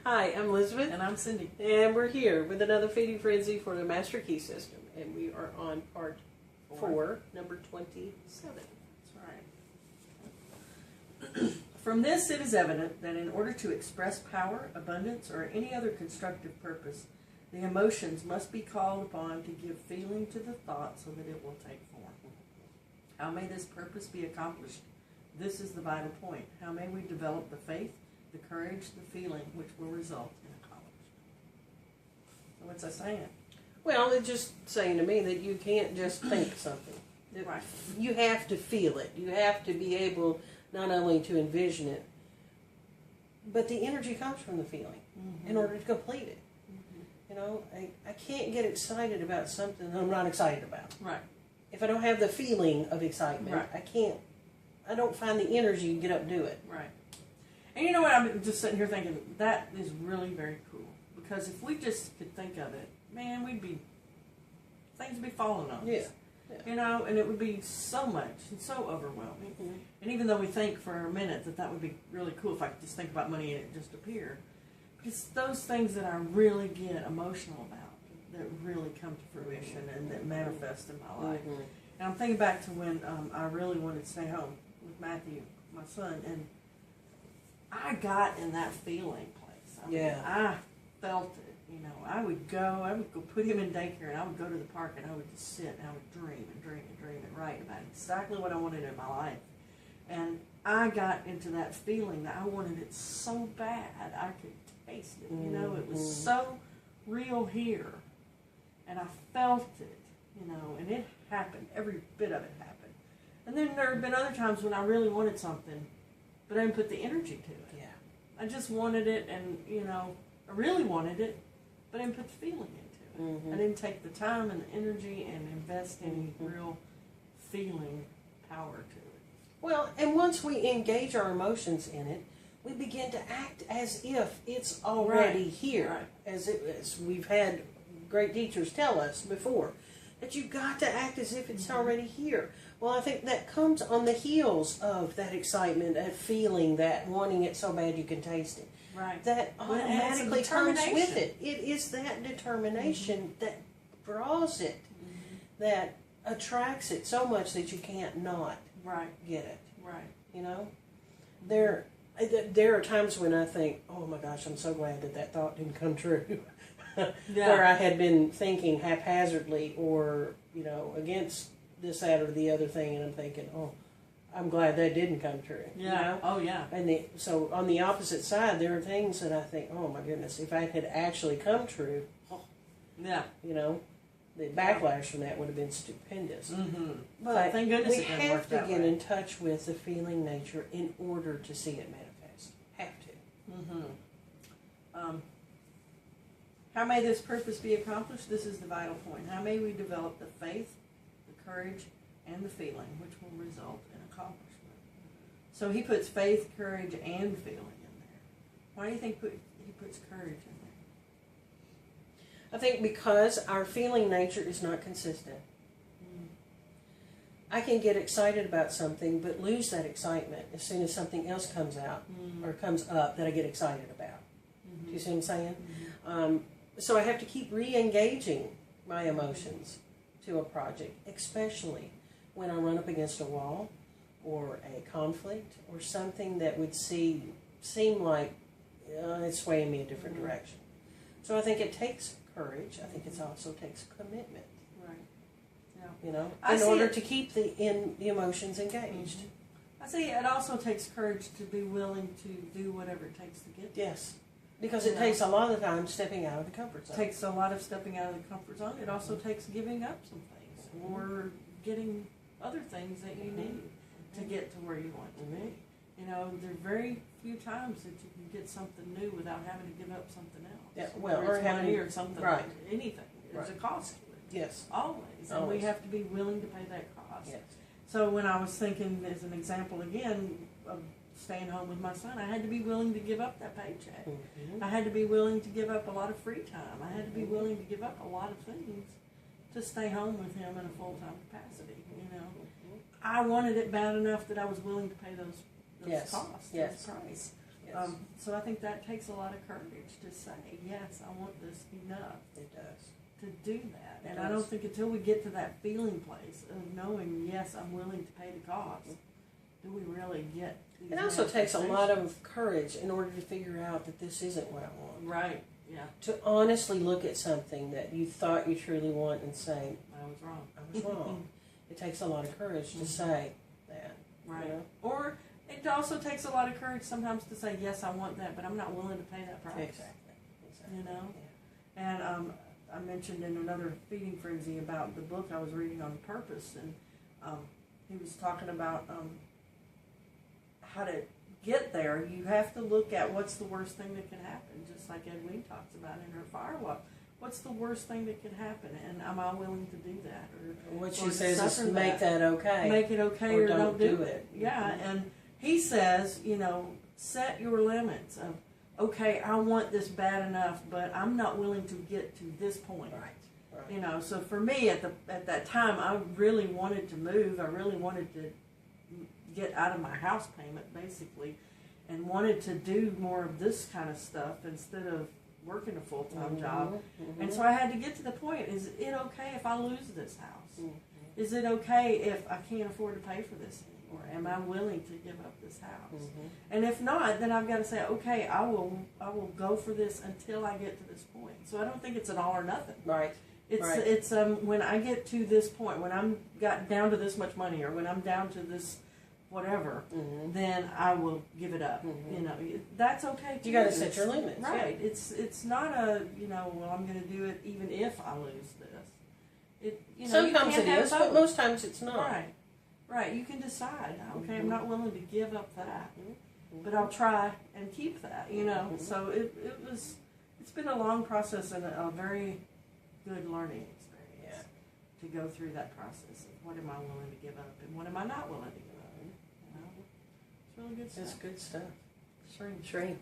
Hi, I'm Elizabeth. And I'm Cindy. And we're here with another Feeding Frenzy for the Master Key System. And we are on part 4, number 27. That's right. From this, it is evident that in order to express power, abundance, or any other constructive purpose, the emotions must be called upon to give feeling to the thought so that it will take form. How may this purpose be accomplished? This is the vital point. How may we develop the faith, the courage, the feeling, which will result in accomplishment? So what's that saying? Well, it's just saying to me that you can't just think something. Right. You have to feel it. You have to be able not only to envision it, but the energy comes from the feeling in order to complete it. You know, I can't get excited about something that I'm not excited about. Right. If I don't have the feeling of excitement, Right. I don't find the energy to get up and do it. Right. And you know what, I'm just sitting here thinking, that is really very cool. Because if we just could think of it, man, things would be falling on us. Yeah. You know, and it would be so much and so overwhelming. And even though we think for a minute that would be really cool if I could just think about money and it just appear, it's those things that I really get emotional about that really come to fruition and that manifest in my life. And I'm thinking back to when I really wanted to stay home with Matthew, my son, and I got in that feeling place. I mean, I felt it. You know, I would go put him in daycare, and I would go to the park, and I would just sit, and I would dream and write about exactly what I wanted in my life. And I got into that feeling that I wanted it so bad, I could taste it. You know, it was so real here, and I felt it, you know, and it happened. Every bit of it happened. And then there have been other times when I really wanted something, but I didn't put the energy to it. Yeah. I just wanted it, and, you know, I really wanted it, but I didn't put the feeling into it. I didn't take the time and the energy and invest any real feeling power to it. Well, and once we engage our emotions in it, we begin to act as if it's already here. Right. As we've had great teachers tell us before, that you've got to act as if it's already here. Well, I think that comes on the heels of that excitement, that feeling, that wanting it so bad you can taste it. Right. That automatically comes with it. It is that determination that draws it, that attracts it so much that you can't not get it. Right. You know? There are times when I think, oh my gosh, I'm so glad that thought didn't come true. Where I had been thinking haphazardly or, you know, against this, that, or the other thing, and I'm thinking, oh, I'm glad that didn't come true. Yeah. You know? Oh, yeah. And so on the opposite side, there are things that I think, oh my goodness, if that had actually come true, you know, the backlash from that would have been stupendous. But thank goodness we it didn't have work to that get way. in touch with the feeling nature in order to see it manifest. Have to. How may this purpose be accomplished? This is the vital point. How may we develop the faith, the courage, and the feeling, which will result in accomplishment? So he puts faith, courage, and feeling in there. Why do you think he puts courage in there? I think because our feeling nature is not consistent. I can get excited about something, but lose that excitement as soon as something else comes out or comes up that I get excited about. Do you see what I'm saying? So I have to keep re-engaging my emotions to a project, especially when I run up against a wall or a conflict or something that would seem like it's swaying me a different direction. So I think it takes courage. I think it also takes commitment. Right. Yeah. You know, in order to keep the emotions engaged. I see it also takes courage to be willing to do whatever it takes to get there. Yes. Because it takes a lot of the time stepping out of the comfort zone. It takes a lot of stepping out of the comfort zone. It also takes giving up some things or getting other things that you need to get to where you want to be. You know, there are very few times that you can get something new without having to give up something else. Yeah, well, or having money or something, anything. There's a cost to it. Yes. Always. And we have to be willing to pay that cost. Yes. So when I was thinking, as an example again, of staying home with my son, I had to be willing to give up that paycheck. I had to be willing to give up a lot of free time. I had to be willing to give up a lot of things to stay home with him in a full-time capacity, you know. I wanted it bad enough that I was willing to pay those costs, Yes. those price. Yes. So I think that takes a lot of courage to say, yes, I want this enough. It does. To do that. And I don't think until we get to that feeling place of knowing, yes, I'm willing to pay the cost, do we really get these It also takes a lot of courage in order to figure out that this isn't what I want. Right, yeah. To honestly look at something that you thought you truly want and say, I was wrong. I was wrong. It takes a lot of courage to say that. Right. You know? Or it also takes a lot of courage sometimes to say, yes, I want that, but I'm not willing to pay that price. Exactly. You know? Yeah. And I mentioned in another Feeding Frenzy about the book I was reading on purpose, and he was talking about how to get there. You have to look at what's the worst thing that can happen, just like Edwina talks about in her firewalk. What's the worst thing that can happen, and am I willing to do that? Or what she says is make that okay. Make it okay, or don't do it. Yeah, Mm-hmm. and he says, set your limits of, okay, I want this bad enough, but I'm not willing to get to this point. Right. So for me at that time, I really wanted to move. I really wanted to get out of my house payment, basically, and wanted to do more of this kind of stuff instead of working a full-time job. Mm-hmm. And so I had to get to the point, is it okay if I lose this house? Mm-hmm. Is it okay if I can't afford to pay for this anymore? Am I willing to give up this house? Mm-hmm. And if not, then I've got to say, okay, I will go for this until I get to this point. So I don't think it's an all or nothing. Right. It's when I get to this point, when I'm got down to this much money, or when I'm down to this whatever, Mm-hmm. then I will give it up. Mm-hmm. That's okay too. You got to set your limits. Right. Yeah. It's not a well, I'm going to do it even if I lose this. Sometimes you it can't is, have but both. most times it's not. Right. You can decide. Okay, Mm-hmm. I'm not willing to give up that, Mm-hmm. but I'll try and keep that. Mm-hmm. So it's been a long process and a very good learning experience to go through that process of what am I willing to give up and what am I not willing to give up. It's really good stuff. It's good stuff. Shrink. Shrink.